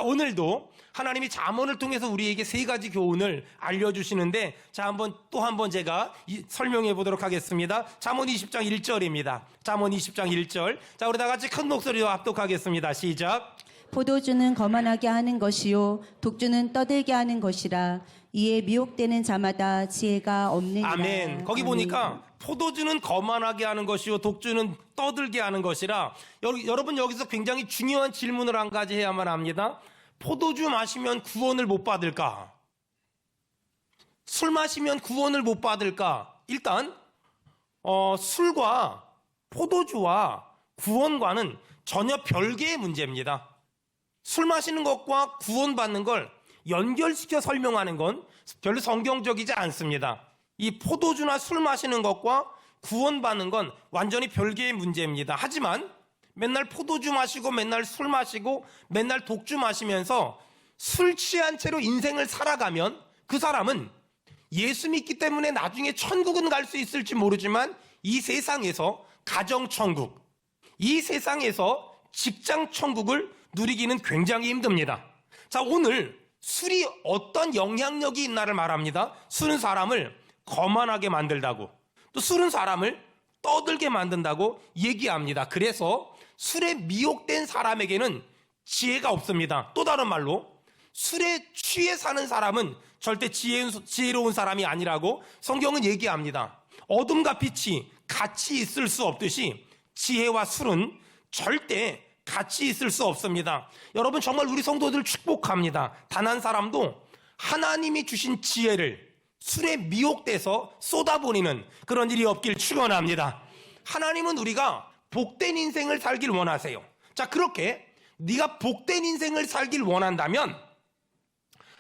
자, 오늘도 하나님이 잠언을 통해서 우리에게 세 가지 교훈을 알려주시는데, 자, 또 한 번 제가 설명해 보도록 하겠습니다. 잠언 20장 1절입니다. 잠언 20장 1절. 자, 우리 다 같이 큰 목소리로 합독하겠습니다. 시작. 포도주는 거만하게 하는 것이요 독주는 떠들게 하는 것이라. 이에 미혹되는 자마다 지혜가 없느니라. 아멘. 거기 보니까 포도주는 거만하게 하는 것이요 독주는 떠들게 하는 것이라. 여러분, 여기서 굉장히 중요한 질문을 한 가지 해야만 합니다. 포도주 마시면 구원을 못 받을까? 술 마시면 구원을 못 받을까? 일단 술과 포도주와 구원과는 전혀 별개의 문제입니다. 술 마시는 것과 구원받는 걸 연결시켜 설명하는 건 별로 성경적이지 않습니다. 이 포도주나 술 마시는 것과 구원받는 건 완전히 별개의 문제입니다. 하지만 맨날 포도주 마시고 맨날 술 마시고 맨날 독주 마시면서 술 취한 채로 인생을 살아가면 그 사람은 예수 믿기 때문에 나중에 천국은 갈 수 있을지 모르지만 이 세상에서 가정천국, 이 세상에서 직장천국을 누리기는 굉장히 힘듭니다. 자, 오늘 술이 어떤 영향력이 있나를 말합니다. 술은 사람을 거만하게 만들다고, 또 술은 사람을 떠들게 만든다고 얘기합니다. 그래서 술에 미혹된 사람에게는 지혜가 없습니다. 또 다른 말로 술에 취해 사는 사람은 절대 지혜로운 사람이 아니라고 성경은 얘기합니다. 어둠과 빛이 같이 있을 수 없듯이 지혜와 술은 절대 같이 있을 수 없습니다. 여러분, 정말 우리 성도들 축복합니다. 단 한 사람도 하나님이 주신 지혜를 술에 미혹돼서 쏟아버리는 그런 일이 없길 축원합니다. 하나님은 우리가 복된 인생을 살길 원하세요. 자, 그렇게 네가 복된 인생을 살길 원한다면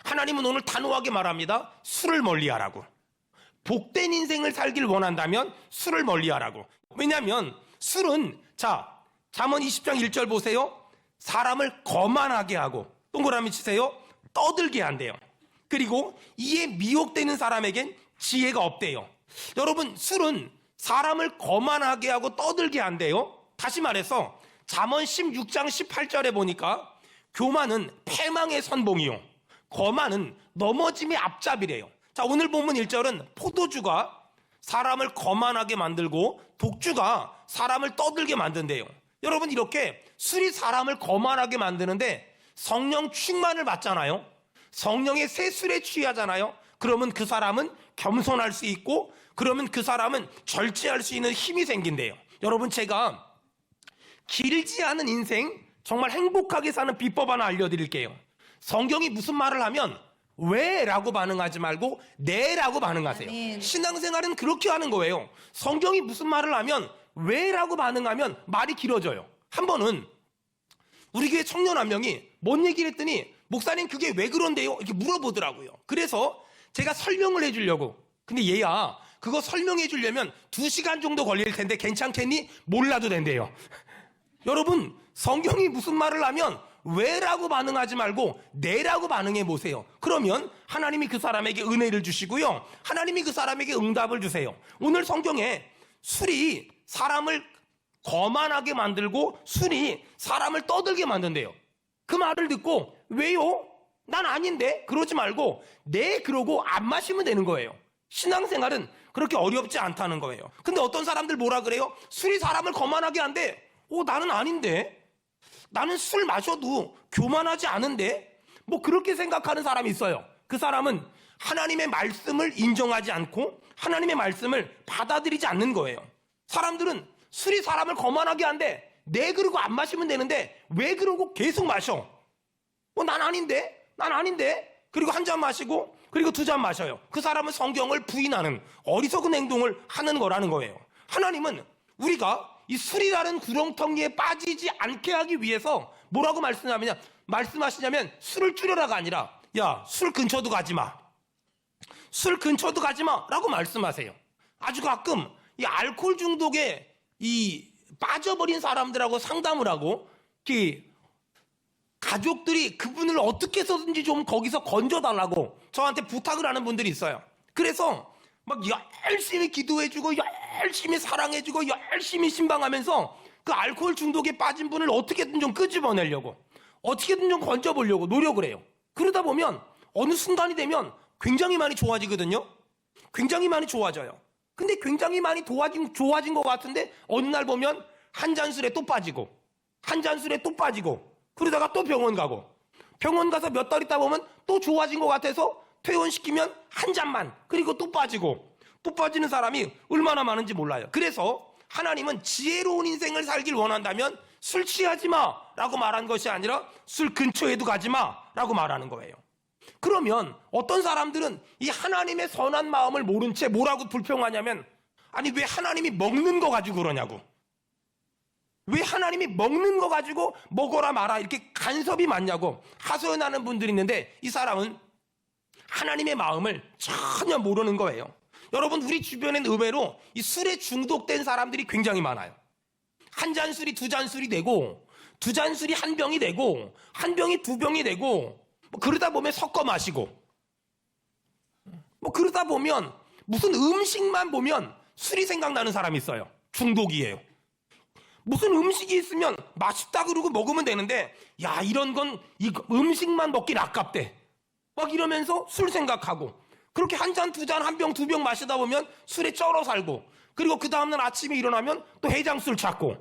하나님은 오늘 단호하게 말합니다. 술을 멀리하라고. 복된 인생을 살길 원한다면 술을 멀리하라고. 왜냐하면 술은, 자, 잠언 20장 1절 보세요. 사람을 거만하게 하고, 동그라미 치세요, 떠들게 한대요. 그리고 이에 미혹되는 사람에겐 지혜가 없대요. 여러분, 술은 사람을 거만하게 하고 떠들게 한대요. 다시 말해서 잠언 16장 18절에 보니까 교만은 패망의 선봉이요, 거만은 넘어짐의 앞잡이래요. 자, 오늘 본문 1절은 포도주가 사람을 거만하게 만들고 독주가 사람을 떠들게 만든대요. 여러분, 이렇게 술이 사람을 거만하게 만드는데 성령 충만을 받잖아요. 성령의 새 술에 취하잖아요. 그러면 그 사람은 겸손할 수 있고, 그러면 그 사람은 절제할 수 있는 힘이 생긴대요. 여러분, 제가 길지 않은 인생 정말 행복하게 사는 비법 하나 알려드릴게요. 성경이 무슨 말을 하면 왜? 라고 반응하지 말고 네? 라고 반응하세요. 아멘. 신앙생활은 그렇게 하는 거예요. 성경이 무슨 말을 하면 왜? 라고 반응하면 말이 길어져요. 한 번은 우리 교회 청년 한 명이 뭔 얘기를 했더니, 목사님 그게 왜 그런데요? 이렇게 물어보더라고요. 그래서 제가 설명을 해주려고. 근데 얘야, 그거 설명해 주려면 2시간 정도 걸릴 텐데 괜찮겠니? 몰라도 된대요. 여러분, 성경이 무슨 말을 하면 왜라고 반응하지 말고 네라고 반응해 보세요. 그러면 하나님이 그 사람에게 은혜를 주시고요, 하나님이 그 사람에게 응답을 주세요. 오늘 성경에 술이 사람을 거만하게 만들고 술이 사람을 떠들게 만든대요. 그 말을 듣고 왜요? 난 아닌데? 그러지 말고 네, 그러고 안 마시면 되는 거예요. 신앙생활은 그렇게 어렵지 않다는 거예요. 근데 어떤 사람들 뭐라 그래요? 술이 사람을 거만하게 한대. 나는 아닌데? 나는 술 마셔도 교만하지 않은데? 뭐 그렇게 생각하는 사람이 있어요. 그 사람은 하나님의 말씀을 인정하지 않고 하나님의 말씀을 받아들이지 않는 거예요. 사람들은 술이 사람을 거만하게 한대. 네, 그러고 안 마시면 되는데 왜 그러고 계속 마셔? 난 아닌데? 난 아닌데? 그리고 한 잔 마시고 그리고 2잔 마셔요. 그 사람은 성경을 부인하는 어리석은 행동을 하는 거라는 거예요. 하나님은 우리가 이 술이라는 구렁텅이에 빠지지 않게 하기 위해서 뭐라고 말씀하시냐면 술을 줄여라가 아니라, 야, 술 근처도 가지 마. 술 근처도 가지 마. 라고 말씀하세요. 아주 가끔 이 알코올 중독에 빠져버린 사람들하고 상담을 하고, 가족들이 그분을 어떻게 해서든지 좀 거기서 건져달라고 저한테 부탁을 하는 분들이 있어요. 그래서 막 열심히 기도해주고 열심히 사랑해주고 열심히 신방하면서 그 알코올 중독에 빠진 분을 어떻게든 좀 끄집어내려고. 어떻게든 좀 건져보려고 노력을 해요. 그러다 보면 어느 순간이 되면 굉장히 많이 좋아지거든요. 굉장히 많이 좋아져요. 근데 굉장히 많이 좋아진 것 같은데 어느 날 보면 한 잔 술에 또 빠지고 한 잔 술에 또 빠지고 그러다가 또 병원 가고 병원 가서 몇 달 있다 보면 또 좋아진 것 같아서 퇴원시키면 한 잔만 그리고 또 빠지고 또 빠지는 사람이 얼마나 많은지 몰라요. 그래서 하나님은 지혜로운 인생을 살길 원한다면 술 취하지 마라고 말한 것이 아니라 술 근처에도 가지 마라고 말하는 거예요. 그러면 어떤 사람들은 이 하나님의 선한 마음을 모른 채 뭐라고 불평하냐면 아니 왜 하나님이 먹는 거 가지고 그러냐고. 왜 하나님이 먹는 거 가지고 먹어라 마라 이렇게 간섭이 많냐고 하소연하는 분들이 있는데 이 사람은 하나님의 마음을 전혀 모르는 거예요. 여러분 우리 주변엔 의외로 이 술에 중독된 사람들이 굉장히 많아요. 한 잔 술이 두 잔 술이 되고 두 잔 술이 한 병이 되고 한 병이 두 병이 되고 뭐 그러다 보면 섞어 마시고 뭐 그러다 보면 무슨 음식만 보면 술이 생각나는 사람이 있어요. 중독이에요. 무슨 음식이 있으면 맛있다 그러고 먹으면 되는데 야 이런 건 이 음식만 먹긴 아깝대 막 이러면서 술 생각하고 그렇게 한 잔 두 잔 한 병 두 병 마시다 보면 술에 쩔어 살고 그리고 그 다음날 아침에 일어나면 또 해장술 찾고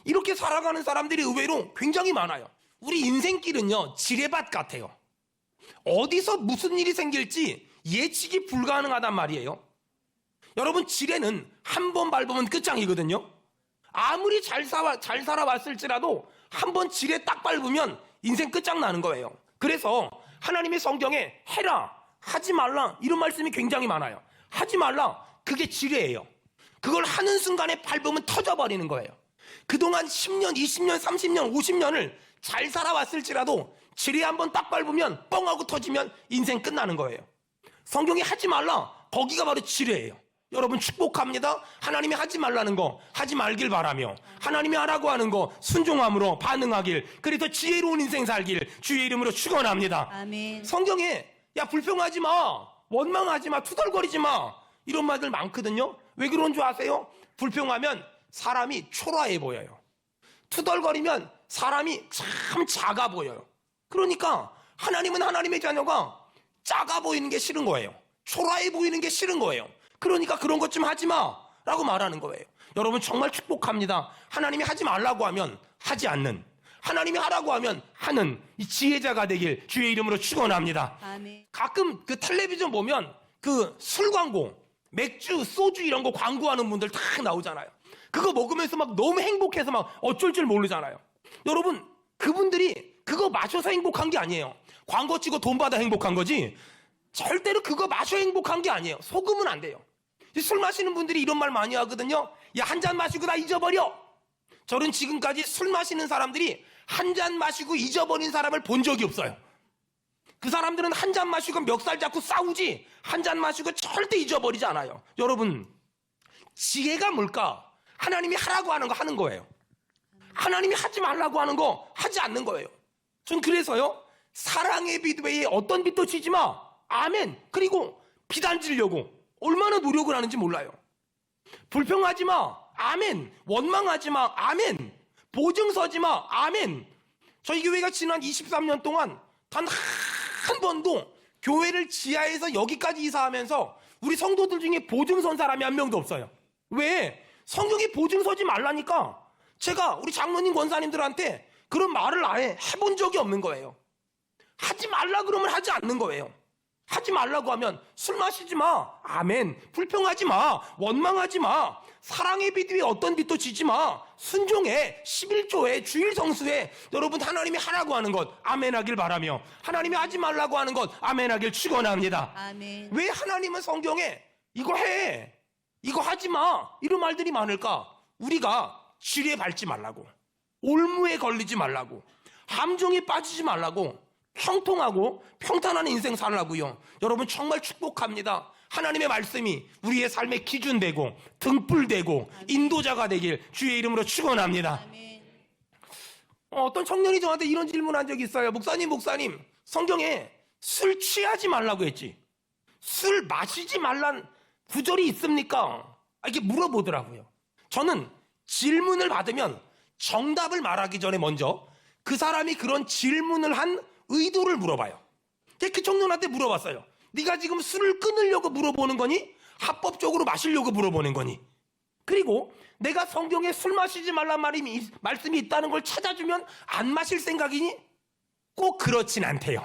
이렇게 살아가는 사람들이 의외로 굉장히 많아요. 우리 인생길은요 지뢰밭 같아요. 어디서 무슨 일이 생길지 예측이 불가능하단 말이에요. 여러분 지뢰는 한 번 밟으면 끝장이거든요. 아무리 잘 살아왔을지라도 한 번 지뢰 딱 밟으면 인생 끝장나는 거예요. 그래서 하나님의 성경에 해라 하지 말라 이런 말씀이 굉장히 많아요. 하지 말라 그게 지뢰예요. 그걸 하는 순간에 밟으면 터져버리는 거예요. 그동안 10년, 20년, 30년, 50년을 잘 살아왔을지라도 지뢰 한번 딱 밟으면 뻥하고 터지면 인생 끝나는 거예요. 성경이 하지 말라 거기가 바로 지뢰예요. 여러분 축복합니다. 하나님이 하지 말라는 거 하지 말길 바라며 하나님이 하라고 하는 거 순종함으로 반응하길 그래서 지혜로운 인생 살길 주의 이름으로 축원합니다. 아멘. 성경에 야 불평하지 마 원망하지 마 투덜거리지 마 이런 말들 많거든요. 왜 그런 줄 아세요? 불평하면 사람이 초라해 보여요. 투덜거리면 사람이 참 작아 보여요. 그러니까 하나님은 하나님의 자녀가 작아 보이는 게 싫은 거예요. 초라해 보이는 게 싫은 거예요. 그러니까 그런 것 좀 하지 마라고 말하는 거예요. 여러분 정말 축복합니다. 하나님이 하지 말라고 하면 하지 않는 하나님이 하라고 하면 하는 이 지혜자가 되길 주의 이름으로 축원합니다. 아멘. 가끔 그 텔레비전 보면 그 술 광고 맥주, 소주 이런 거 광고하는 분들 다 나오잖아요. 그거 먹으면서 막 너무 행복해서 막 어쩔 줄 모르잖아요. 여러분 그분들이 그거 마셔서 행복한 게 아니에요. 광고 찍고 돈 받아 행복한 거지 절대로 그거 마셔 행복한 게 아니에요. 속으면 안 돼요. 술 마시는 분들이 이런 말 많이 하거든요. 야, 한 잔 마시고 다 잊어버려. 저는 지금까지 술 마시는 사람들이 한 잔 마시고 잊어버린 사람을 본 적이 없어요. 그 사람들은 한 잔 마시고 멱살 잡고 싸우지 한 잔 마시고 절대 잊어버리지 않아요. 여러분 지혜가 뭘까? 하나님이 하라고 하는 거 하는 거예요. 하나님이 하지 말라고 하는 거 하지 않는 거예요. 전 그래서요 사랑의 빛 외에 어떤 빛도 지지 마. 아멘. 그리고 빛 안 지려고 얼마나 노력을 하는지 몰라요. 불평하지 마. 아멘. 원망하지 마. 아멘. 보증 서지 마. 아멘. 저희 교회가 지난 23년 동안 단 한 번도 교회를 지하에서 여기까지 이사하면서 우리 성도들 중에 보증 선 사람이 한 명도 없어요. 왜? 성경에 보증 서지 말라니까 제가 우리 장로님 권사님들한테 그런 말을 아예 해본 적이 없는 거예요. 하지 말라 그러면 하지 않는 거예요. 하지 말라고 하면 술 마시지 마. 아멘. 불평하지 마. 원망하지 마. 사랑의 빛 위에 어떤 빛도 지지 마. 순종해. 11조에 주일 성수에 여러분 하나님이 하라고 하는 것 아멘 하길 바라며 하나님이 하지 말라고 하는 것 아멘 하길 축원합니다. 아멘. 왜 하나님은 성경에 이거 해. 이거 하지 마. 이런 말들이 많을까? 우리가 지뢰에 밟지 말라고. 올무에 걸리지 말라고. 함정에 빠지지 말라고. 평통하고 평탄한 인생 살라고요. 여러분 정말 축복합니다. 하나님의 말씀이 우리의 삶의 기준 되고 등불 되고 인도자가 되길 주의 이름으로 축원합니다. 아멘. 어떤 청년이 저한테 이런 질문한 적이 있어요. 목사님 성경에 술 취하지 말라고 했지 술 마시지 말란 구절이 있습니까? 이렇게 물어보더라고요. 저는 질문을 받으면 정답을 말하기 전에 먼저 그 사람이 그런 질문을 한 의도를 물어봐요. 그 청년한테 물어봤어요. 네가 지금 술을 끊으려고 물어보는 거니? 합법적으로 마시려고 물어보는 거니? 그리고 내가 성경에 술 마시지 말란 말씀이 있다는 걸 찾아주면 안 마실 생각이니? 꼭 그렇진 않대요.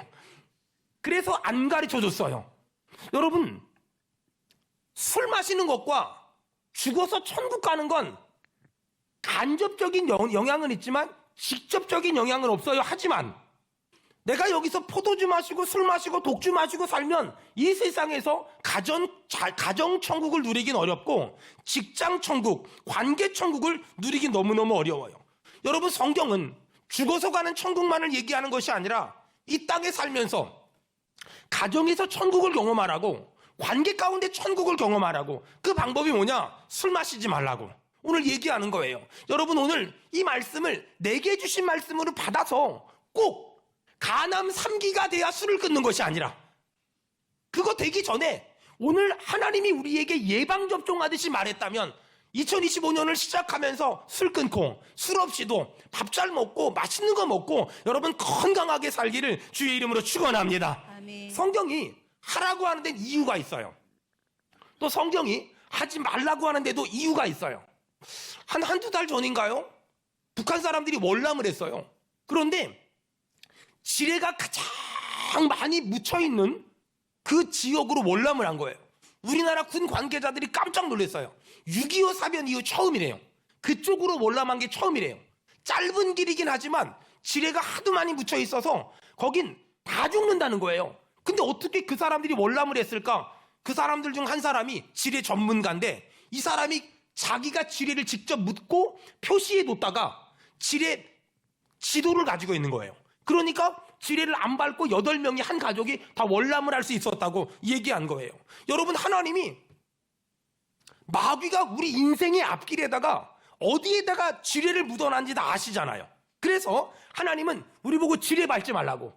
그래서 안 가르쳐줬어요. 여러분, 술 마시는 것과 죽어서 천국 가는 건 간접적인 영향은 있지만 직접적인 영향은 없어요. 하지만 내가 여기서 포도주 마시고 술 마시고 독주 마시고 살면 이 세상에서 가정 천국을 누리긴 어렵고 직장 천국, 관계 천국을 누리긴 너무너무 어려워요. 여러분, 성경은 죽어서 가는 천국만을 얘기하는 것이 아니라 이 땅에 살면서 가정에서 천국을 경험하라고, 관계 가운데 천국을 경험하라고. 그 방법이 뭐냐? 술 마시지 말라고 오늘 얘기하는 거예요. 여러분, 오늘 이 말씀을 내게 주신 말씀으로 받아서 꼭 간암 3기가 돼야 술을 끊는 것이 아니라, 그거 되기 전에 오늘 하나님이 우리에게 예방접종하듯이 말했다면 2025년을 시작하면서 술 끊고 술 없이도 밥 잘 먹고 맛있는 거 먹고 여러분 건강하게 살기를 주의 이름으로 축원합니다. 아멘. 성경이 하라고 하는 데는 이유가 있어요. 또 성경이 하지 말라고 하는 데도 이유가 있어요. 한두 달 전인가요? 북한 사람들이 월남을 했어요. 그런데 지뢰가 가장 많이 묻혀있는 그 지역으로 월남을 한 거예요. 우리나라 군 관계자들이 깜짝 놀랐어요. 6.25 사변 이후 처음이래요. 그쪽으로 월남한 게 처음이래요. 짧은 길이긴 하지만 지뢰가 하도 많이 묻혀있어서 거긴 다 죽는다는 거예요. 근데 어떻게 그 사람들이 월남을 했을까? 그 사람들 중 한 사람이 지뢰 전문가인데 이 사람이 자기가 지뢰를 직접 묻고 표시해 뒀다가 지뢰 지도를 가지고 있는 거예요. 그러니까 지뢰를 안 밟고 8명이 한 가족이 다 월남을 할 수 있었다고 얘기한 거예요. 여러분, 하나님이 마귀가 우리 인생의 앞길에다가 어디에다가 지뢰를 묻어놨는지 다 아시잖아요. 그래서 하나님은 우리 보고 지뢰 밟지 말라고,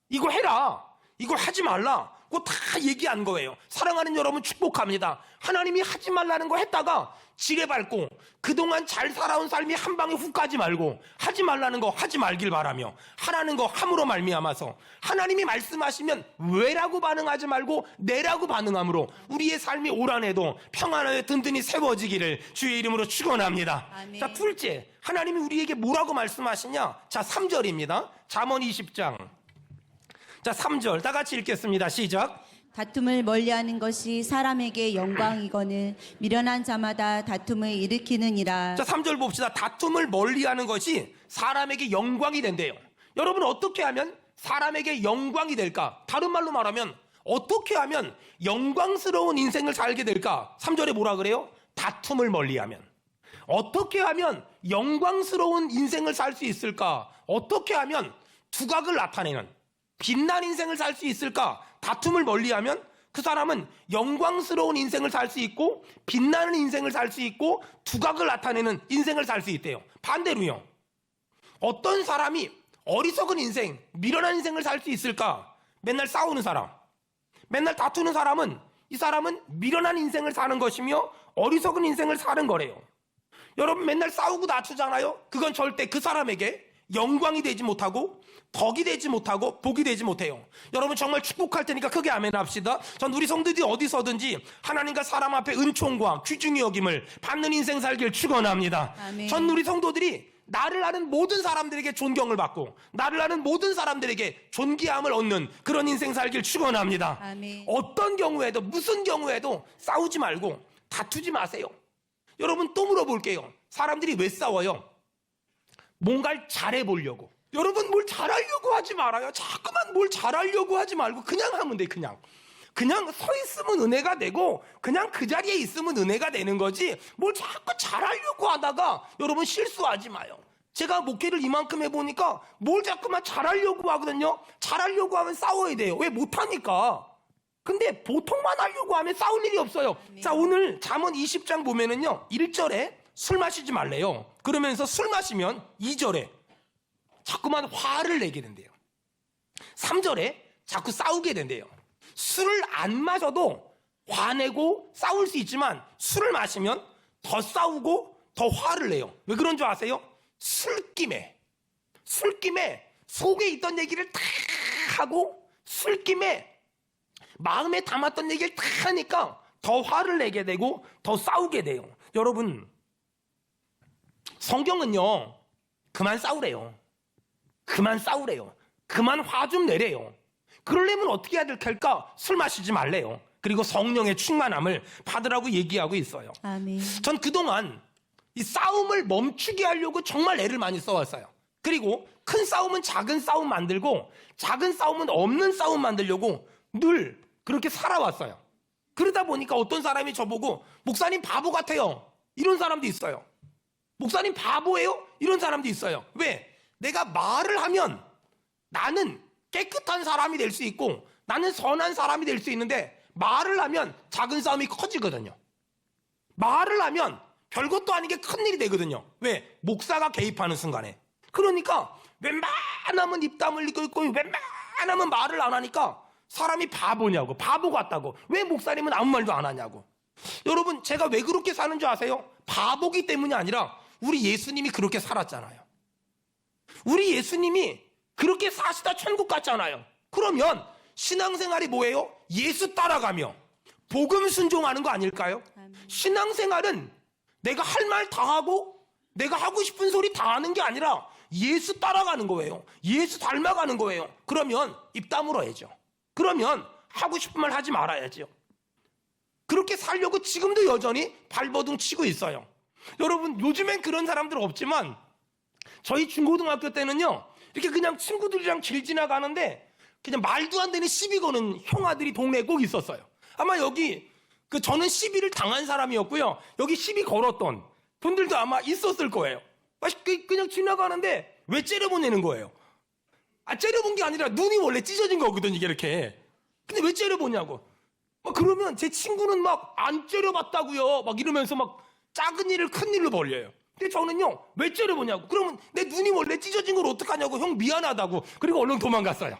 이거 해라, 이거 하지 말라, 그거 다 얘기한 거예요. 사랑하는 여러분, 축복합니다. 하나님이 하지 말라는 거 했다가 지뢰 밟고 그동안 잘 살아온 삶이 한 방에 훅 가지 말고 하지 말라는 거 하지 말길 바라며 하라는 거 함으로 말미암아서 하나님이 말씀하시면 왜라고 반응하지 말고 네라고 반응함으로 우리의 삶이 올 한해도 평안하게 든든히 세워지기를 주의 이름으로 축원합니다. 아멘. 자, 둘째, 하나님이 우리에게 뭐라고 말씀하시냐? 자, 3절입니다. 잠언 20장. 자, 3절 다 같이 읽겠습니다. 시작. 다툼을 멀리하는 것이 사람에게 영광이거늘 미련한 자마다 다툼을 일으키느니라. 자, 3절 봅시다. 다툼을 멀리하는 것이 사람에게 영광이 된대요. 여러분, 어떻게 하면 사람에게 영광이 될까? 다른 말로 말하면 어떻게 하면 영광스러운 인생을 살게 될까? 3절에 뭐라 그래요? 다툼을 멀리하면. 어떻게 하면 영광스러운 인생을 살 수 있을까? 어떻게 하면 두각을 나타내는 빛난 인생을 살 수 있을까? 다툼을 멀리하면 그 사람은 영광스러운 인생을 살 수 있고 빛나는 인생을 살 수 있고 두각을 나타내는 인생을 살 수 있대요. 반대로요, 어떤 사람이 어리석은 인생, 미련한 인생을 살 수 있을까? 맨날 싸우는 사람, 맨날 다투는 사람은, 이 사람은 미련한 인생을 사는 것이며 어리석은 인생을 사는 거래요. 여러분, 맨날 싸우고 다투잖아요. 그건 절대 그 사람에게 영광이 되지 못하고 덕이 되지 못하고 복이 되지 못해요. 여러분, 정말 축복할 테니까 크게 아멘 합시다. 전 우리 성도들이 어디서든지 하나님과 사람 앞에 은총과 귀중히 여김을 받는 인생 살길 축원합니다. 아멘. 전 우리 성도들이 나를 아는 모든 사람들에게 존경을 받고 나를 아는 모든 사람들에게 존귀함을 얻는 그런 인생 살길 축원합니다. 아멘. 어떤 경우에도 무슨 경우에도 싸우지 말고 다투지 마세요. 여러분, 또 물어볼게요. 사람들이 왜 싸워요? 뭔가를 잘해보려고. 여러분, 뭘 잘하려고 하지 말아요. 자꾸만 뭘 잘하려고 하지 말고 그냥 하면 돼. 그냥 서 있으면 은혜가 되고 그냥 그 자리에 있으면 은혜가 되는 거지, 뭘 자꾸 잘하려고 하다가 여러분 실수하지 마요. 제가 목회를 이만큼 해보니까 뭘 자꾸만 잘하려고 하거든요. 잘하려고 하면 싸워야 돼요. 왜? 못하니까. 근데 보통만 하려고 하면 싸울 일이 없어요. 자, 오늘 잠언 20장 보면은요, 1절에 술 마시지 말래요. 그러면서 술 마시면 2절에 자꾸만 화를 내게 된대요. 3절에 자꾸 싸우게 된대요. 술을 안 마셔도 화내고 싸울 수 있지만 술을 마시면 더 싸우고 더 화를 내요. 왜 그런 줄 아세요? 술김에 술김에 속에 있던 얘기를 다 하고 술김에 마음에 담았던 얘기를 다 하니까 더 화를 내게 되고 더 싸우게 돼요. 여러분, 성경은요, 그만 싸우래요. 그만 싸우래요. 그만 화 좀 내래요. 그러려면 어떻게 해야 될까? 술 마시지 말래요. 그리고 성령의 충만함을 받으라고 얘기하고 있어요. 아멘. 전 그동안 이 싸움을 멈추게 하려고 정말 애를 많이 써왔어요. 그리고 큰 싸움은 작은 싸움 만들고 작은 싸움은 없는 싸움 만들려고 늘 그렇게 살아왔어요. 그러다 보니까 어떤 사람이 저보고 목사님 바보 같아요. 이런 사람도 있어요. 목사님 바보예요? 이런 사람도 있어요. 왜? 내가 말을 하면 나는 깨끗한 사람이 될 수 있고 나는 선한 사람이 될 수 있는데 말을 하면 작은 싸움이 커지거든요. 말을 하면 별것도 아닌 게 큰일이 되거든요. 왜? 목사가 개입하는 순간에. 그러니까 웬만하면 입 다물고 있고 웬만하면 말을 안 하니까 사람이 바보냐고, 바보 같다고. 왜 목사님은 아무 말도 안 하냐고. 여러분, 제가 왜 그렇게 사는 줄 아세요? 바보기 때문이 아니라 우리 예수님이 그렇게 살았잖아요. 우리 예수님이 그렇게 사시다 천국 갔잖아요. 그러면 신앙생활이 뭐예요? 예수 따라가며 복음 순종하는 거 아닐까요? 신앙생활은 내가 할 말 다 하고 내가 하고 싶은 소리 다 하는 게 아니라 예수 따라가는 거예요. 예수 닮아가는 거예요. 그러면 입 다물어야죠. 그러면 하고 싶은 말 하지 말아야죠. 그렇게 살려고 지금도 여전히 발버둥 치고 있어요. 여러분, 요즘엔 그런 사람들 없지만 저희 중고등학교 때는요, 이렇게 그냥 친구들이랑 길 지나가는데 그냥 말도 안 되는 시비 거는 형아들이 동네에 꼭 있었어요. 아마 여기 저는 시비를 당한 사람이었고요. 여기 시비 걸었던 분들도 아마 있었을 거예요. 그냥 지나가는데 왜 째려보내는 거예요? 째려본 게 아니라 눈이 원래 찢어진 거거든, 이게 이렇게. 근데 왜 째려보냐고. 그러면 제 친구는 막 안 째려봤다고요. 막 이러면서 막 작은 일을 큰 일로 벌려요. 근데 저는요, 왜 째려보냐고. 그러면 내 눈이 원래 찢어진 걸 어떡하냐고. 형 미안하다고. 그리고 얼른 도망갔어요.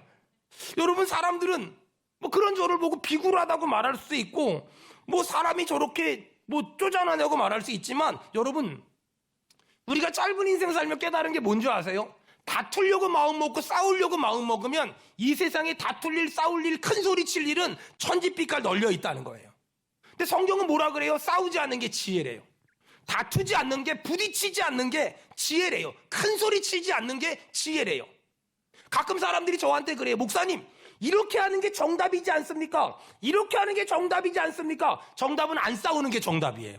여러분, 사람들은 뭐 그런 저를 보고 비굴하다고 말할 수 있고, 뭐 사람이 저렇게 뭐 쪼잔하냐고 말할 수 있지만, 여러분, 우리가 짧은 인생 살며 깨달은 게 뭔지 아세요? 다투려고 마음 먹고 싸우려고 마음 먹으면 이 세상에 다툴 일, 싸울 일, 큰 소리 칠 일은 천지빛깔 널려 있다는 거예요. 근데 성경은 뭐라 그래요? 싸우지 않는 게 지혜래요. 다투지 않는 게, 부딪히지 않는 게 지혜래요. 큰 소리 치지 않는 게 지혜래요. 가끔 사람들이 저한테 그래요. 목사님, 이렇게 하는 게 정답이지 않습니까? 이렇게 하는 게 정답이지 않습니까? 정답은 안 싸우는 게 정답이에요.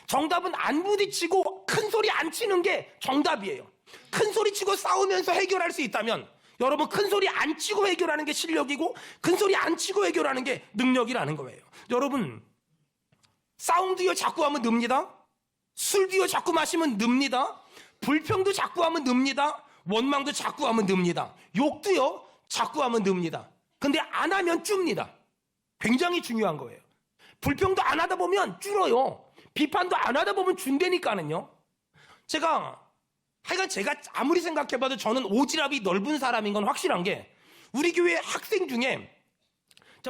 정답은 안 부딪히고 큰 소리 안 치는 게 정답이에요. 큰 소리 치고 싸우면서 해결할 수 있다면 여러분, 큰 소리 안 치고 해결하는 게 실력이고 큰 소리 안 치고 해결하는 게 능력이라는 거예요. 여러분, 싸움도요 자꾸 하면 늡니다. 술도요 자꾸 마시면 늡니다. 불평도 자꾸 하면 늡니다. 원망도 자꾸 하면 늡니다. 욕도요 자꾸 하면 늡니다. 근데 안 하면 줍니다. 굉장히 중요한 거예요. 불평도 안 하다 보면 줄어요. 비판도 안 하다 보면 준다니까는요. 하여간 제가 아무리 생각해봐도 저는 오지랖이 넓은 사람인 건 확실한 게, 우리 교회 학생 중에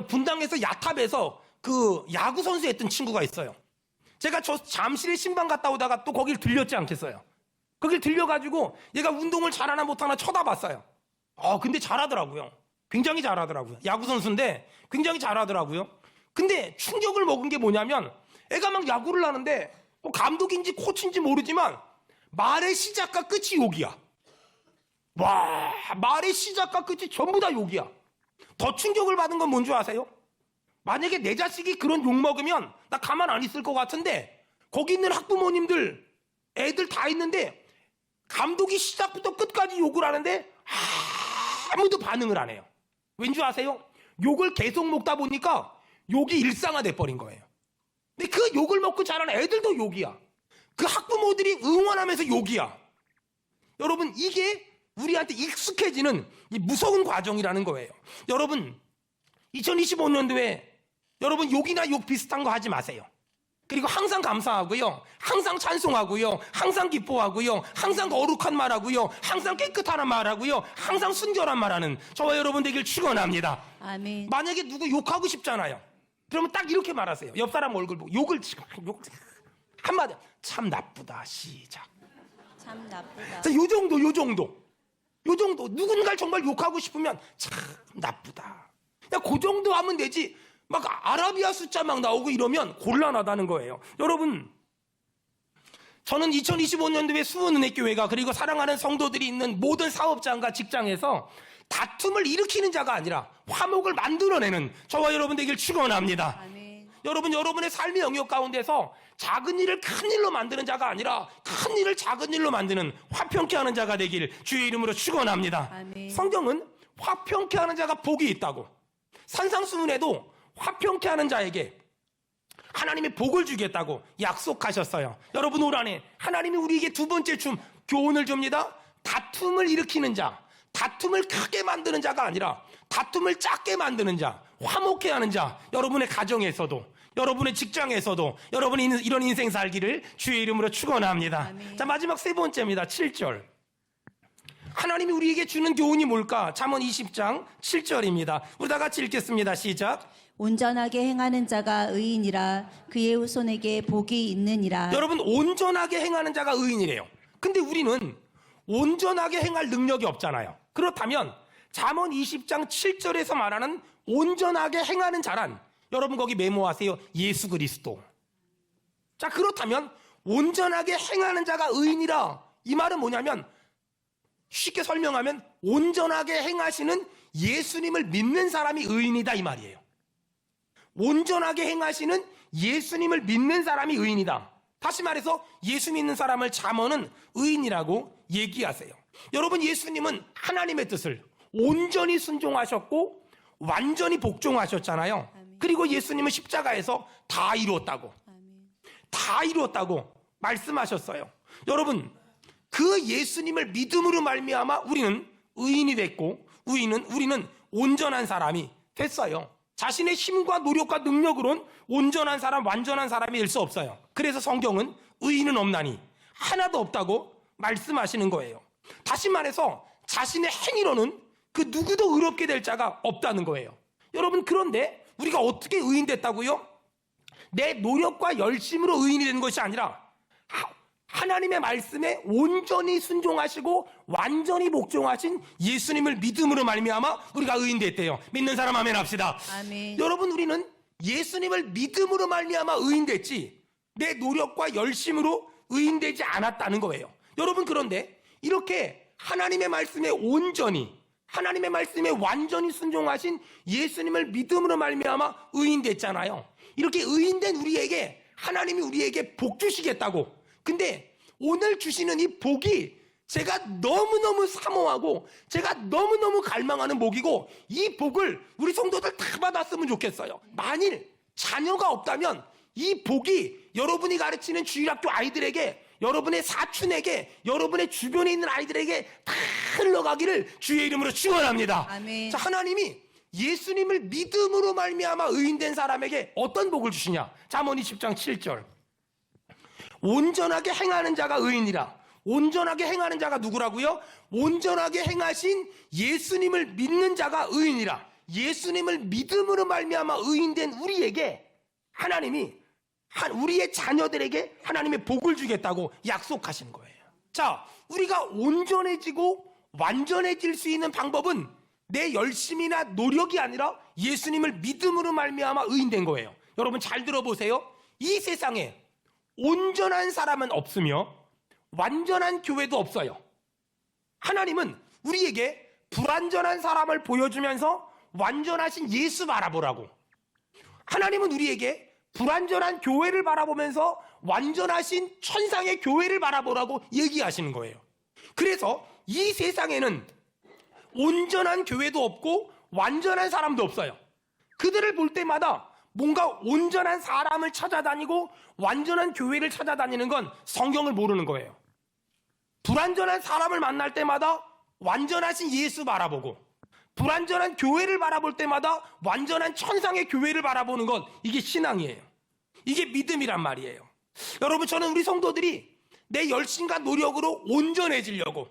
분당에서 야탑에서 그 야구 선수 했던 친구가 있어요. 제가 저 잠실에 신방 갔다 오다가 또 거길 들렸지 않겠어요. 거길 들려가지고 얘가 운동을 잘하나 못하나 쳐다봤어요. 근데 잘하더라고요. 굉장히 잘하더라고요. 야구 선수인데 굉장히 잘하더라고요. 근데 충격을 먹은 게 뭐냐면, 애가 막 야구를 하는데 뭐 감독인지 코치인지 모르지만 말의 시작과 끝이 욕이야. 와, 말의 시작과 끝이 전부 다 욕이야. 더 충격을 받은 건 뭔지 아세요? 만약에 내 자식이 그런 욕 먹으면 나 가만 안 있을 것 같은데, 거기 있는 학부모님들, 애들 다 있는데 감독이 시작부터 끝까지 욕을 하는데 아무도 반응을 안 해요. 왠지 아세요? 욕을 계속 먹다 보니까 욕이 일상화돼 버린 거예요. 근데 그 욕을 먹고 자란 애들도 욕이야. 그 학부모들이 응원하면서 욕이야. 여러분, 이게 우리한테 익숙해지는 이 무서운 과정이라는 거예요. 여러분, 2025년도에 여러분 욕이나 욕 비슷한 거 하지 마세요. 그리고 항상 감사하고요, 항상 찬송하고요, 항상 기뻐하고요, 항상 거룩한 말하고요, 항상 깨끗한 말하고요, 항상 순결한 말하는 저와 여러분 되길 축원합니다. 아멘. 만약에 누구 욕하고 싶잖아요. 그러면 딱 이렇게 말하세요. 옆 사람 얼굴 보고 욕을 한마디, 참 나쁘다. 시작. 참 나쁘다. 자, 요 정도. 요 정도. 누군가를 정말 욕하고 싶으면 참 나쁘다. 야, 그 정도 하면 되지. 막 아라비아 숫자 막 나오고 이러면 곤란하다는 거예요. 여러분, 저는 2025년도에 수원은혜교회가 그리고 사랑하는 성도들이 있는 모든 사업장과 직장에서 다툼을 일으키는 자가 아니라 화목을 만들어내는 저와 여러분 되길 축원합니다. 아멘. 여러분, 여러분의 삶의 영역 가운데서 작은 일을 큰 일로 만드는 자가 아니라 큰 일을 작은 일로 만드는 화평케 하는 자가 되길 주의 이름으로 축원합니다. 아멘. 성경은 화평케 하는 자가 복이 있다고, 산상수훈에도 화평케 하는 자에게 하나님이 복을 주겠다고 약속하셨어요. 여러분, 올 한해 하나님이 우리에게 두 번째 교훈을 줍니다. 다툼을 일으키는 자, 다툼을 크게 만드는 자가 아니라 다툼을 작게 만드는 자, 화목케 하는 자, 여러분의 가정에서도, 여러분의 직장에서도 여러분이 이런 인생 살기를 주의 이름으로 축원합니다. 아멘. 자, 마지막 세 번째입니다. 7절. 하나님이 우리에게 주는 교훈이 뭘까? 잠언 20장 7절입니다. 우리 다 같이 읽겠습니다. 시작. 온전하게 행하는 자가 의인이라 그의 후손에게 복이 있느니라. 여러분, 온전하게 행하는 자가 의인이래요. 근데 우리는 온전하게 행할 능력이 없잖아요. 그렇다면 잠언 20장 7절에서 말하는 온전하게 행하는 자란, 여러분 거기 메모하세요. 예수 그리스도. 자, 그렇다면 온전하게 행하는 자가 의인이라, 이 말은 뭐냐면 쉽게 설명하면 온전하게 행하시는 예수님을 믿는 사람이 의인이다, 이 말이에요. 온전하게 행하시는 예수님을 믿는 사람이 의인이다. 다시 말해서 예수 믿는 사람을 잠언은 의인이라고 얘기하세요. 여러분, 예수님은 하나님의 뜻을 온전히 순종하셨고 완전히 복종하셨잖아요. 그리고 예수님은 십자가에서 다 이루었다고, 다 이루었다고 말씀하셨어요. 여러분, 그 예수님을 믿음으로 말미암아 우리는 의인이 됐고, 우리는 온전한 사람이 됐어요. 자신의 힘과 노력과 능력으론 온전한 사람, 완전한 사람이 될 수 없어요. 그래서 성경은 의인은 없나니 하나도 없다고 말씀하시는 거예요. 다시 말해서 자신의 행위로는 그 누구도 의롭게 될 자가 없다는 거예요. 여러분, 그런데 우리가 어떻게 의인 됐다고요? 내 노력과 열심으로 의인이 된 것이 아니라 하나님의 말씀에 온전히 순종하시고 완전히 복종하신 예수님을 믿음으로 말미암아 우리가 의인 됐대요. 믿는 사람 아멘 합시다. 아멘. 여러분, 우리는 예수님을 믿음으로 말미암아 의인 됐지 내 노력과 열심으로 의인 되지 않았다는 거예요. 여러분, 그런데 이렇게 하나님의 말씀에 온전히, 하나님의 말씀에 완전히 순종하신 예수님을 믿음으로 말미암아 의인 됐잖아요. 이렇게 의인 된 우리에게 하나님이 우리에게 복 주시겠다고. 근데 오늘 주시는 이 복이 제가 너무너무 사모하고 제가 너무너무 갈망하는 복이고, 이 복을 우리 성도들 다 받았으면 좋겠어요. 만일 자녀가 없다면 이 복이 여러분이 가르치는 주일학교 아이들에게, 여러분의 사촌에게, 여러분의 주변에 있는 아이들에게 다 흘러가기를 주의 이름으로 축원합니다. 아멘. 자, 하나님이 예수님을 믿음으로 말미암아 의인된 사람에게 어떤 복을 주시냐? 잠언 20장 7절. 온전하게 행하는 자가 의인이라. 온전하게 행하는 자가 누구라고요? 온전하게 행하신 예수님을 믿는 자가 의인이라. 예수님을 믿음으로 말미암아 의인된 우리에게 하나님이 우리의 자녀들에게 하나님의 복을 주겠다고 약속하시는 거예요. 자, 우리가 온전해지고 완전해질 수 있는 방법은 내 열심이나 노력이 아니라 예수님을 믿음으로 말미암아 의인된 거예요. 여러분, 잘 들어보세요. 이 세상에 온전한 사람은 없으며 완전한 교회도 없어요. 하나님은 우리에게 불완전한 사람을 보여주면서 완전하신 예수 바라보라고, 하나님은 우리에게 불완전한 교회를 바라보면서 완전하신 천상의 교회를 바라보라고 얘기하시는 거예요. 그래서 이 세상에는 온전한 교회도 없고 완전한 사람도 없어요. 그들을 볼 때마다 뭔가 온전한 사람을 찾아다니고 완전한 교회를 찾아다니는 건 성경을 모르는 거예요. 불완전한 사람을 만날 때마다 완전하신 예수 바라보고, 불완전한 교회를 바라볼 때마다 완전한 천상의 교회를 바라보는 건 이게 신앙이에요. 이게 믿음이란 말이에요. 여러분, 저는 우리 성도들이 내 열심과 노력으로 온전해지려고,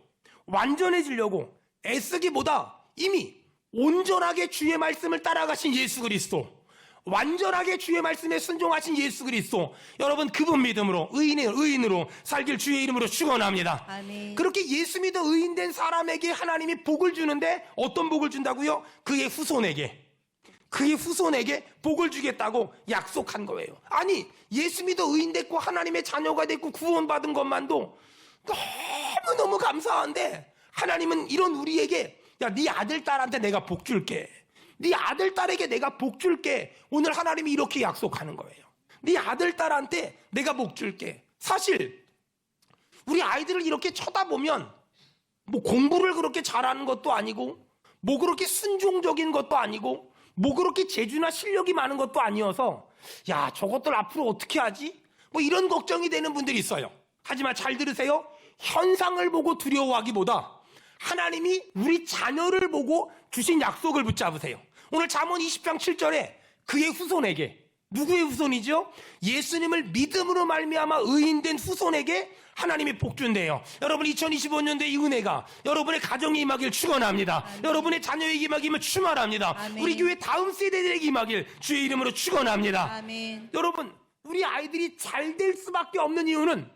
완전해지려고 애쓰기보다 이미 온전하게 주의 말씀을 따라가신 예수 그리스도, 완전하게 주의 말씀에 순종하신 예수 그리스도, 여러분 그분 믿음으로 의인으로 살길 주의 이름으로 축원합니다. 아멘. 그렇게 예수 믿어 의인된 사람에게 하나님이 복을 주는데 어떤 복을 준다고요? 그의 후손에게 복을 주겠다고 약속한 거예요. 아니, 예수 믿어 의인됐고 하나님의 자녀가 됐고 구원받은 것만도 너무너무 감사한데, 하나님은 이런 우리에게, 야, 네 아들 딸한테 내가 복 줄게, 네 아들 딸에게 내가 복 줄게, 오늘 하나님이 이렇게 약속하는 거예요. 네 아들 딸한테 내가 복 줄게. 사실 우리 아이들을 이렇게 쳐다보면 뭐 공부를 그렇게 잘하는 것도 아니고, 뭐 그렇게 순종적인 것도 아니고, 뭐 그렇게 재주나 실력이 많은 것도 아니어서, 야, 저것들 앞으로 어떻게 하지? 뭐 이런 걱정이 되는 분들이 있어요. 하지만 잘 들으세요. 현상을 보고 두려워하기보다 하나님이 우리 자녀를 보고 주신 약속을 붙잡으세요. 오늘 잠언 20장 7절에 그의 후손에게, 누구의 후손이죠? 예수님을 믿음으로 말미암아 의인된 후손에게 하나님이 복 준대요. 여러분 2025년도에 이 은혜가 여러분의 가정에 임하길 축원합니다. 아멘. 여러분의 자녀에게 임하기를 축원합니다. 아멘. 우리 교회 다음 세대들에게 임하길 주의 이름으로 축원합니다. 아멘. 여러분, 우리 아이들이 잘 될 수밖에 없는 이유는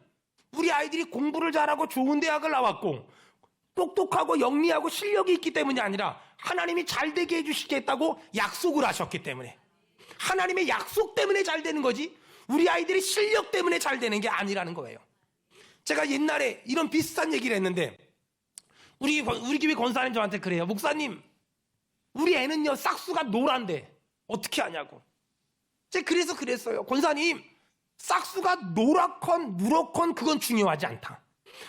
우리 아이들이 공부를 잘하고 좋은 대학을 나왔고 똑똑하고 영리하고 실력이 있기 때문이 아니라 하나님이 잘 되게 해주시겠다고 약속을 하셨기 때문에, 하나님의 약속 때문에 잘 되는 거지 우리 아이들이 실력 때문에 잘 되는 게 아니라는 거예요. 제가 옛날에 이런 비슷한 얘기를 했는데, 우리 교회 권사님 저한테 그래요. 목사님, 우리 애는요 싹수가 노란데 어떻게 하냐고. 제가 그래서 그랬어요. 권사님, 싹수가 노랗건 누렇건 그건 중요하지 않다.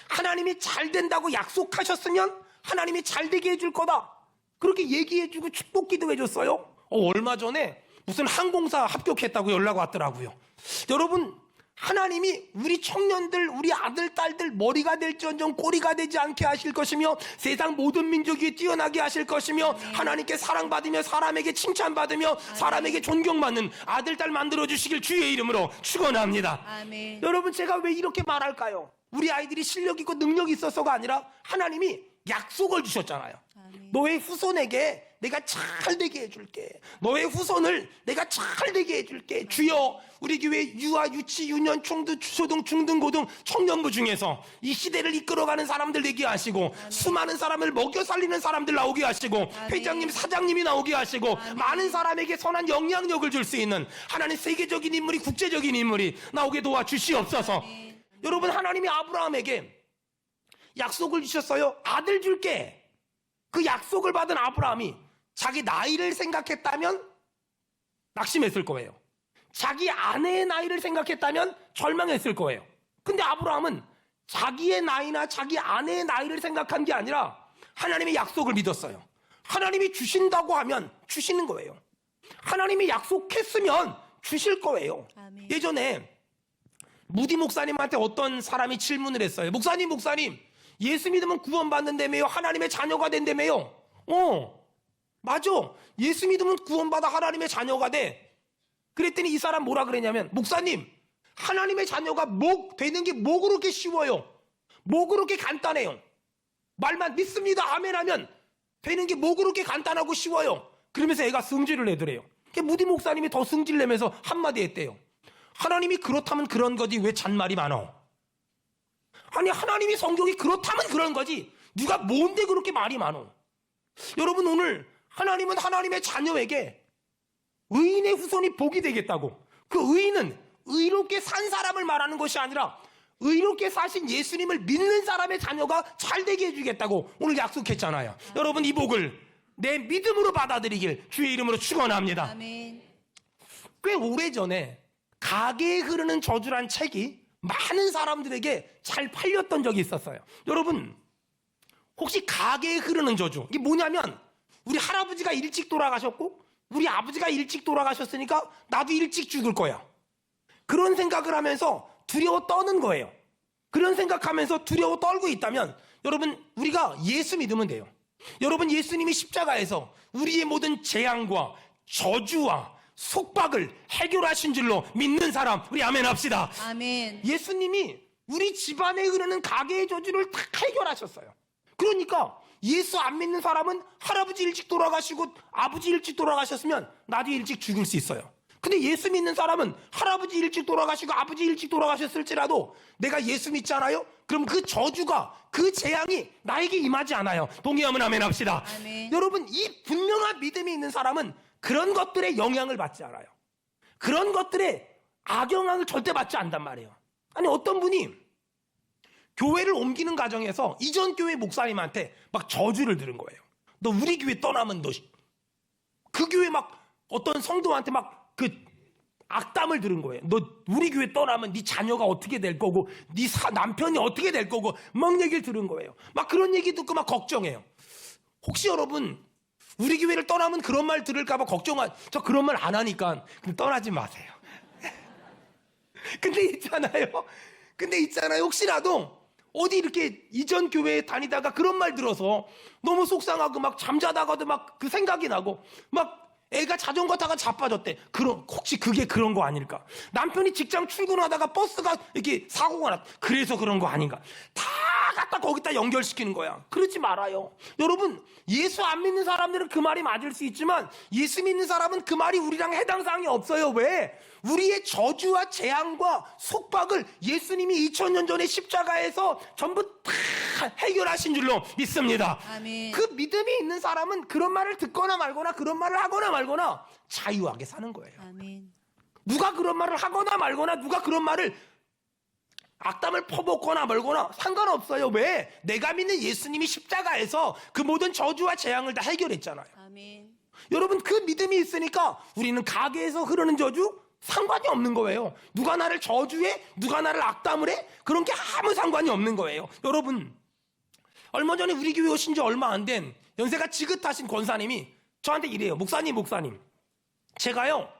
하나님이 잘 된다고 약속하셨으면 하나님이 잘 되게 해줄 거다, 그렇게 얘기해주고 축복 기도해줬어요. 얼마 전에 무슨 항공사 합격했다고 연락 왔더라고요. 여러분, 하나님이 우리 청년들, 우리 아들 딸들 머리가 될지언정 꼬리가 되지 않게 하실 것이며 세상 모든 민족 위에 뛰어나게 하실 것이며, 하나님께 사랑받으며 사람에게 칭찬받으며 사람에게 존경받는 아들 딸 만들어주시길 주의 이름으로 축원합니다. 아멘. 여러분, 제가 왜 이렇게 말할까요? 우리 아이들이 실력 있고 능력이 있어서가 아니라 하나님이 약속을 주셨잖아요. 아멘. 너의 후손에게 내가 잘 되게 해줄게. 너의 후손을 내가 잘 되게 해줄게. 주여, 우리 교회 유아, 유치, 유년, 총두, 초등, 중등, 고등 청년부 중에서 이 시대를 이끌어가는 사람들 되게 하시고, 수많은 사람을 먹여 살리는 사람들 나오게 하시고, 회장님, 사장님이 나오게 하시고, 많은 사람에게 선한 영향력을 줄 수 있는 하나님 세계적인 인물이, 국제적인 인물이 나오게 도와주시옵소서. 여러분, 하나님이 아브라함에게 약속을 주셨어요. 아들 줄게. 그 약속을 받은 아브라함이 자기 나이를 생각했다면 낙심했을 거예요. 자기 아내의 나이를 생각했다면 절망했을 거예요. 근데 아브라함은 자기의 나이나 자기 아내의 나이를 생각한 게 아니라 하나님의 약속을 믿었어요. 하나님이 주신다고 하면 주시는 거예요. 하나님이 약속했으면 주실 거예요. 아멘. 예전에 무디 목사님한테 어떤 사람이 질문을 했어요. 목사님, 예수 믿으면 구원받는다며요? 하나님의 자녀가 된다며요? 맞아. 예수 믿으면 구원받아 하나님의 자녀가 돼. 그랬더니 이 사람 뭐라 그랬냐면, 목사님, 하나님의 자녀가 되는 게 뭐 그렇게 쉬워요? 뭐 그렇게 간단해요? 말만 믿습니다, 아멘 하면 되는 게 뭐 그렇게 간단하고 쉬워요? 그러면서 애가 승질을 내더래요. 무디 목사님이 더 승질 내면서 한마디 했대요. 하나님이 그렇다면 그런 거지 왜 잔말이 많어? 아니, 하나님이 성경이 그렇다면 그런 거지 누가 뭔데 그렇게 말이 많어? 여러분, 오늘 하나님은 하나님의 자녀에게 의인의 후손이 복이 되겠다고, 그 의인은 의롭게 산 사람을 말하는 것이 아니라 의롭게 사신 예수님을 믿는 사람의 자녀가 잘 되게 해주겠다고 오늘 약속했잖아요. 여러분, 이 복을 내 믿음으로 받아들이길 주의 이름으로 축원합니다. 아멘. 꽤 오래전에 가게에 흐르는 저주란 책이 많은 사람들에게 잘 팔렸던 적이 있었어요. 여러분, 혹시 가게에 흐르는 저주, 이게 뭐냐면, 우리 할아버지가 일찍 돌아가셨고 우리 아버지가 일찍 돌아가셨으니까 나도 일찍 죽을 거야, 그런 생각을 하면서 두려워 떠는 거예요. 그런 생각하면서 두려워 떨고 있다면 여러분, 우리가 예수 믿으면 돼요. 여러분, 예수님이 십자가에서 우리의 모든 재앙과 저주와 속박을 해결하신 줄로 믿는 사람, 우리 아멘 합시다. 아멘. 예수님이 우리 집안에 흐르는 가게의 저주를 다 해결하셨어요. 그러니까 예수 안 믿는 사람은 할아버지 일찍 돌아가시고 아버지 일찍 돌아가셨으면 나도 일찍 죽을 수 있어요. 근데 예수 믿는 사람은 할아버지 일찍 돌아가시고 아버지 일찍 돌아가셨을지라도 내가 예수 믿지 않아요? 그럼 그 저주가, 그 재앙이 나에게 임하지 않아요. 동의하면 아멘 합시다. 아멘. 여러분, 이 분명한 믿음이 있는 사람은 그런 것들의 영향을 받지 않아요. 그런 것들의 악영향을 절대 받지 않단 말이에요. 아니, 어떤 분이 교회를 옮기는 과정에서 이전 교회 목사님한테 막 저주를 들은 거예요. 너 우리 교회 떠나면 너 그 교회 막 어떤 성도한테 막 그 악담을 들은 거예요. 너 우리 교회 떠나면 네 자녀가 어떻게 될 거고 네 남편이 어떻게 될 거고 막 얘기를 들은 거예요. 막 그런 얘기 듣고 막 걱정해요. 혹시 여러분 우리 교회를 떠나면 그런 말 들을까 봐 저 그런 말 안 하니까 그럼 떠나지 마세요. 근데 있잖아요. 혹시라도 어디 이렇게 이전 교회에 다니다가 그런 말 들어서 너무 속상하고 막 잠자다가도 막 그 생각이 나고 막 애가 자전거 타가 자빠졌대. 혹시 그게 그런 거 아닐까? 남편이 직장 출근하다가 버스가 이렇게 사고가 났. 그래서 그런 거 아닌가? 다 갖다 거기다 연결시키는 거야. 그러지 말아요. 여러분, 예수 안 믿는 사람들은 그 말이 맞을 수 있지만 예수 믿는 사람은 그 말이 우리랑 해당 사항이 없어요. 왜? 우리의 저주와 재앙과 속박을 예수님이 2000년 전에 십자가에서 전부 다 해결하신 줄로 믿습니다. 아멘. 그 믿음이 있는 사람은 그런 말을 듣거나 말거나 그런 말을 하거나 말거나 자유하게 사는 거예요. 아멘. 누가 그런 말을 하거나 말거나 누가 그런 말을 악담을 퍼붓거나 말거나 상관없어요. 왜? 내가 믿는 예수님이 십자가에서 그 모든 저주와 재앙을 다 해결했잖아요. 아멘. 여러분, 그 믿음이 있으니까 우리는 가게에서 흐르는 저주 상관이 없는 거예요. 누가 나를 저주해? 누가 나를 악담을 해? 그런 게 아무 상관이 없는 거예요. 여러분, 얼마 전에 우리 교회 오신 지 얼마 안 된 연세가 지긋하신 권사님이 저한테 이래요. 목사님 제가요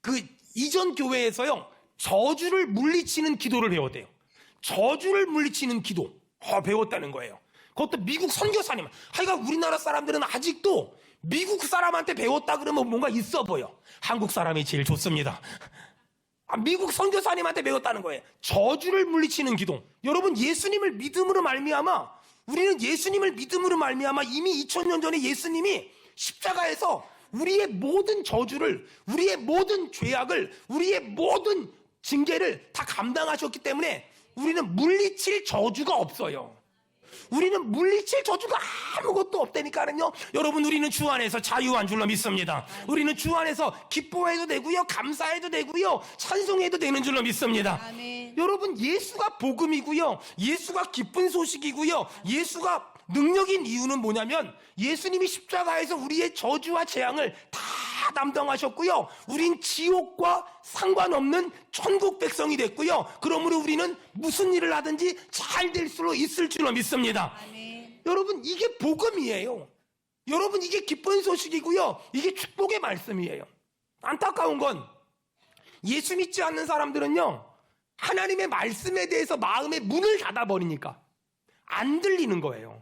그 이전 교회에서요 저주를 물리치는 기도를 배웠대요. 저주를 물리치는 기도 배웠다는 거예요. 그것도 미국 선교사님. 하여간 우리나라 사람들은 아직도 미국 사람한테 배웠다 그러면 뭔가 있어 보여. 한국 사람이 제일 좋습니다. 미국 선교사님한테 배웠다는 거예요. 저주를 물리치는 기도. 여러분, 예수님을 믿음으로 말미암아 우리는 예수님을 믿음으로 말미암아 이미 2000년 전에 예수님이 십자가에서 우리의 모든 저주를, 우리의 모든 죄악을, 우리의 모든 징계를 다 감당하셨기 때문에 우리는 물리칠 저주가 없어요. 우리는 물리칠 저주가 아무것도 없다니까요. 여러분, 우리는 주 안에서 자유한 줄로 믿습니다. 우리는 주 안에서 기뻐해도 되고요, 감사해도 되고요, 찬송해도 되는 줄로 믿습니다. 아멘. 여러분, 예수가 복음이고요, 예수가 기쁜 소식이고요, 예수가 능력인 이유는 뭐냐면 예수님이 십자가에서 우리의 저주와 재앙을 다 담당하셨고요, 우린 지옥과 상관없는 천국 백성이 됐고요, 그러므로 우리는 무슨 일을 하든지 잘 될 수 있을 줄로 믿습니다. 아멘. 여러분, 이게 복음이에요. 여러분, 이게 기쁜 소식이고요, 이게 축복의 말씀이에요. 안타까운 건 예수 믿지 않는 사람들은요 하나님의 말씀에 대해서 마음의 문을 닫아버리니까 안 들리는 거예요.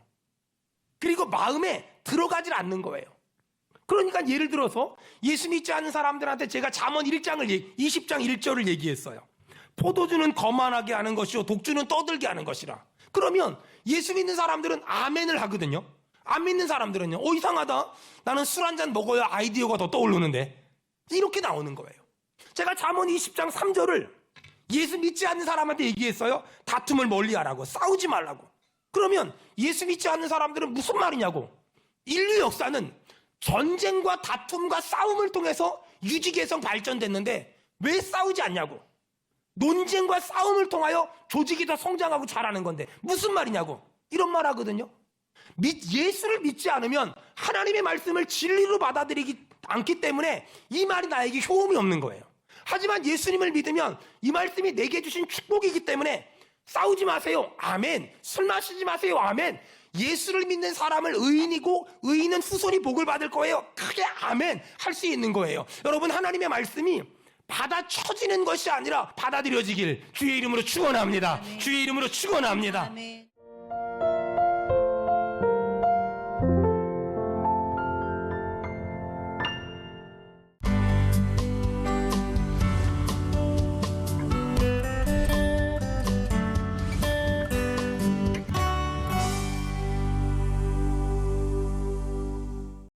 그리고 마음에 들어가질 않는 거예요. 그러니까 예를 들어서 예수 믿지 않는 사람들한테 제가 잠언 20장 1절을 얘기했어요. 포도주는 거만하게 하는 것이요 독주는 떠들게 하는 것이라. 그러면 예수 믿는 사람들은 아멘을 하거든요. 안 믿는 사람들은요, 이상하다, 나는 술 한잔 먹어야 아이디어가 더 떠오르는데, 이렇게 나오는 거예요. 제가 잠언 20장 3절을 예수 믿지 않는 사람한테 얘기했어요. 다툼을 멀리하라고, 싸우지 말라고. 그러면 예수 믿지 않는 사람들은 무슨 말이냐고. 인류 역사는 전쟁과 다툼과 싸움을 통해서 유지개성 발전됐는데 왜 싸우지 않냐고. 논쟁과 싸움을 통하여 조직이 더 성장하고 자라는 건데 무슨 말이냐고. 이런 말 하거든요. 예수를 믿지 않으면 하나님의 말씀을 진리로 받아들이지 않기 때문에 이 말이 나에게 효험이 없는 거예요. 하지만 예수님을 믿으면 이 말씀이 내게 주신 축복이기 때문에 싸우지 마세요, 아멘. 술 마시지 마세요, 아멘. 예수를 믿는 사람을 의인이고 의인은 후손이 복을 받을 거예요, 크게 아멘 할 수 있는 거예요. 여러분, 하나님의 말씀이 받아쳐지는 것이 아니라 받아들여지길 주의 이름으로 축원합니다. 주의 이름으로 축원합니다. 아멘.